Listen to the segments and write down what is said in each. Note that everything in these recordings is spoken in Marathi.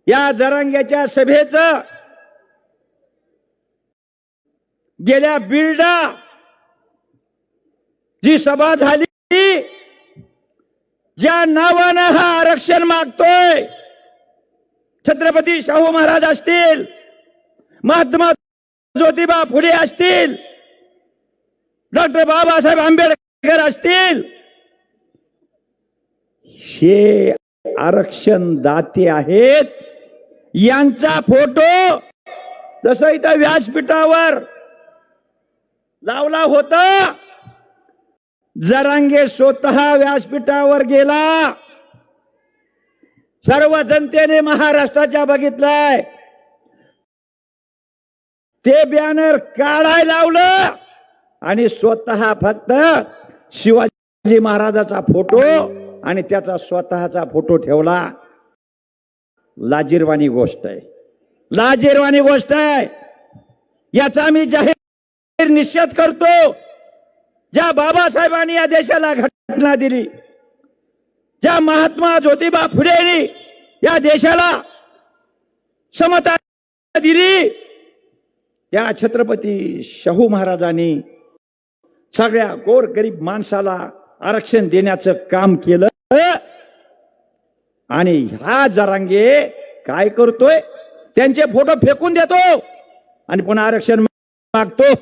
या जरांग्याच्या सभेचं गेल्या बीडला जी सभा झाली, ज्या नावानं हा आरक्षण मागतोय, छत्रपती शाहू महाराज असतील, महात्मा ज्योतिबा फुले असतील, डॉक्टर बाबासाहेब आंबेडकर असतील, हे आरक्षण दाते आहेत. यांचा फोटो जसं इथं व्यासपीठावर लावला होता, जरांगे स्वतः व्यासपीठावर गेला. सर्व जनतेने महाराष्ट्राच्या बघितलंय. ते बॅनर काढायला लावलं आणि स्वतः फक्त शिवाजी महाराजाचा फोटो आणि त्याचा स्वतःचा फोटो ठेवला. लाजिरवाणी गोष्ट आहे, लाजिरवाणी गोष्ट आहे. याचा मी जाहीर निषेध करतो. ज्या बाबासाहेबांनी या देशाला घटना दिली, ज्या महात्मा ज्योतिबा फुलेंनी या देशाला समता दिली, त्या छत्रपती शाहू महाराजांनी सगळ्या गोरगरीब माणसाला आरक्षण देण्याचं काम केलं. आणि हा जरांगे काय करतोय, त्यांचे फोटो फेकून देतो आणि पुन्हा आरक्षण मागतो.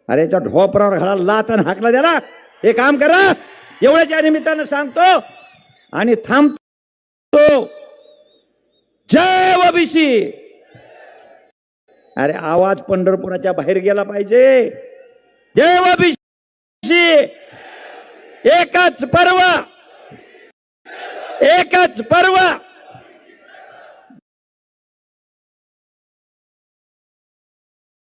अरे याच्या ढोपरावर घाला लात आणि हाकला द्याला. हे काम करा एवढ्याच्या निमित्तानं सांगतो आणि थांबतो. जय ओबीसी. अरे आवाज पंढरपुराच्या बाहेर गेला पाहिजे. जय ओबीसी. एकच पर्व, एकच पर्व.